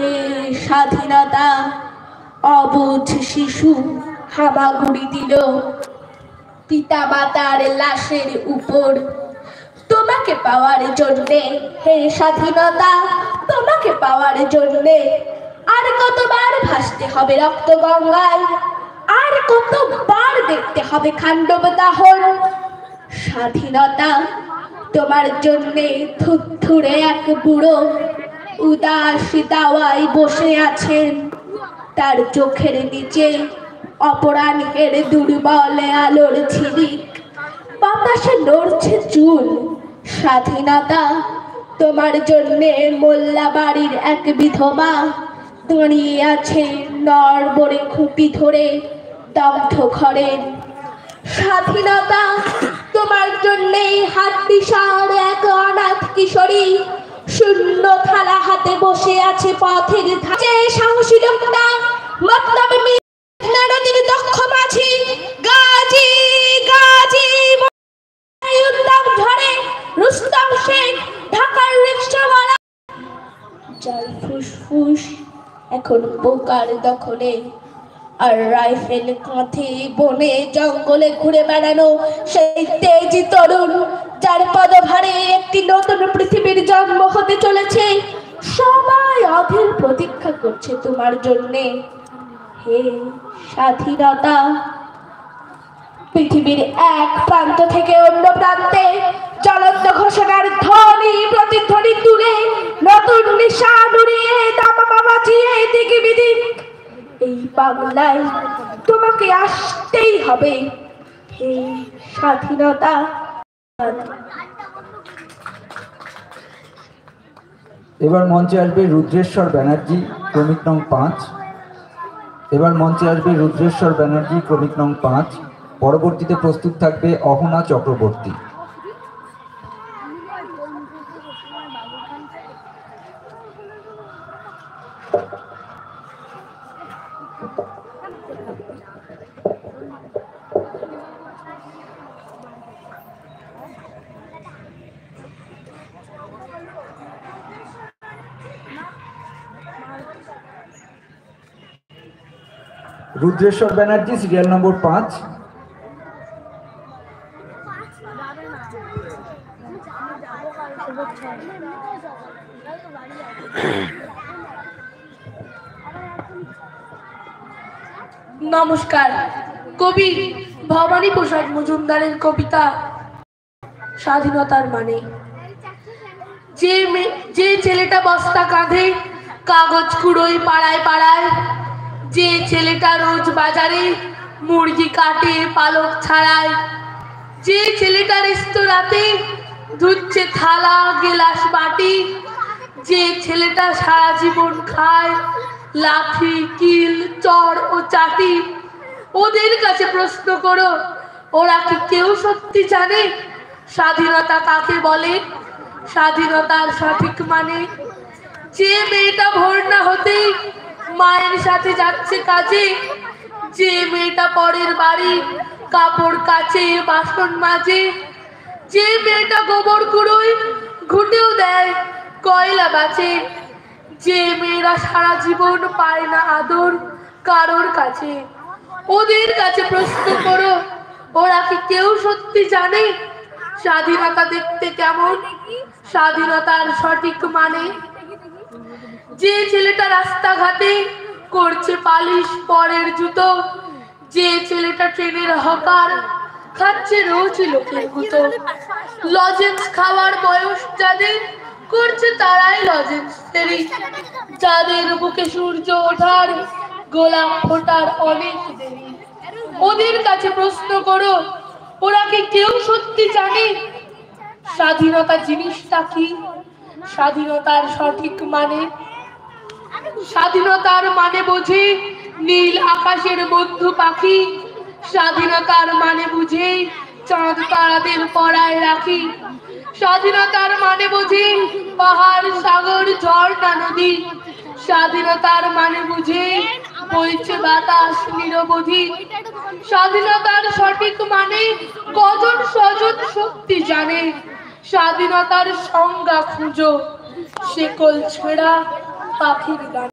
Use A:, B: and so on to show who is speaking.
A: হে স্বাধীনতা, অবুঝ শিশু হামাগুড়ি দিল পিতা মাতার লাশের উপর। তোমাকে পাওয়ার জন্যে হে স্বাধীনতা, তোমাকে পাওয়ার জন্যে আর কতবার ভাসতে হবে রক্ত গঙ্গায়, আর কতবার দেখতে হবে খান্ডব দাহন। স্বাধীনতা তোমার জন্যে থুরথুরে এক বুড়ো উদাস দাওয়ায় বসে আছেন, তার চোখের নিচে অপরাহ্নের দুর্বল আলোর ঝিলিক, বাতাসে নড়ছে চুল। স্বাধীনতা তোমার জন্যে মোল্লা বাড়ির এক বিধবা দাঁড়িয়ে আছে নড়বড়ে খুঁটি ধরে দগ্ধ ঘরের। স্বাধীনতা তোমার জন্যে হাড্ডিসার এক অনাথ কিশোরী শূন্য থালা হাতে বসে আছে পথের ধারে। সাহসী লোকটা মতলব নদীর দক্ষ মাঝি গাজী গাজী উদ্যম ঝরে রুস্তম শেখ ঢাকার রিকশাওয়ালা, যার ফুসফুস এখন বোকার দখলে, আর রাইফেল কাঁধে বনে জঙ্গলে ঘুরে বেড়ানো সেই তেজি তরুণ, যার পদভারে একটি নতুন পৃথিবীর জন্ম হতে চলেছে। সবাই অধীর প্রতীক্ষা করছে তোমার জন্যে হে স্বাধীনতা। পৃথিবীর এক প্রান্ত থেকে অন্য প্রান্তে জ্বলন্ত ঘোষণার ধ্বনি প্রতিধ্বনি তুলে নতুন নিশান উড়িয়ে দামামা বাজিয়ে দিকে বিদিক এই বাংলায় তোমাকে আসতেই হবে হে স্বাধীনতা।
B: এবার মঞ্চে আসবে রুদ্রেশ্বর ব্যানার্জি, ক্রমিক নং 5। এবার মঞ্চে আসবে রুদ্রেশ্বর ব্যানার্জি, ক্রমিক নং 5। পরবর্তীতে প্রস্তুত থাকবে অহনা চক্রবর্তী। Rudreshwar Banerjee, serial number 5।
A: নমস্কার। কবি ভবানী প্রসাদ মজুমদারের কবিতা স্বাধীনতার মানে। যে ছেলেটা বস্তা কাঁধে কাগজ কুড়োয় পাড়ায় পাড়ায়, যে ছেলেটা রোজ বাজারে মুরগি কাটে পালক ছাড়ায়, যে ছেলেটা রেস্তোরাঁতে ধুচ্ছে থালা গেলাস বাটি, যে ছেলেটা সারা জীবন খায় লাঠি কিল চড় ও চাটি, ওদের কাছে প্রশ্ন করো, ওরা কি কেউ সত্যি জানে স্বাধীনতা কাকে বলে, স্বাধীনতার সঠিক মানে? যে মেয়েটা ভোর না হতেই মায়ের সাথে যাচ্ছে কাজে, যে মেয়েটা পরের বাড়ি কাপড় কাচে বাসন মাজে, যে মেয়েটা গোবর কুড়োয় ঘুটেও দেয় কয়লা বাঁচে, যে মেয়েরা সারা জীবন পায় না আদর কারোর কাছে, ওদের কাছে প্রশ্ন করো, ওরা কি কেউ সত্যি জানে স্বাধীনতা দেখতে কেমন, স্বাধীনতার সঠিক মানে? যে ছেলেটা রাস্তাঘাটে করছে পালিশ পরের জুতো, যে ছেলেটা ট্রেনের হকার খাচ্ছে রোজ লোকের গুঁতো, লজেন্স খাওয়ার বয়স যাদের করছে তারাই লজেন্স ফেরি, যাদের বুকে সূর্য ওঠার গোলাপ ফোটার অনেক দেরি, ওদের কাছে প্রশ্ন করো, ওরা কি কেউ সত্যি জানে স্বাধীনতা জিনিসটা কি, স্বাধীনতার সঠিক মানে? স্বাধীনতার মানে বুঝে নীল আকাশের বন্ধু পাখি, স্বাধীনতার মানে বুঝে চাঁদ তারাদের পড়ায় রাখি, স্বাধীনতার মানে বুঝে পাহাড় সাগর ঝর্ণা নদী, স্বাধীনতার মানে বুঝে বইছে বাতাস নিরবধি, স্বাধীনতার সঠিক মানে কজন স্বজন শক্তি জানে, স্বাধীনতার সংজ্ঞা খুঁজো শেকল ছেঁড়া পাখির গান।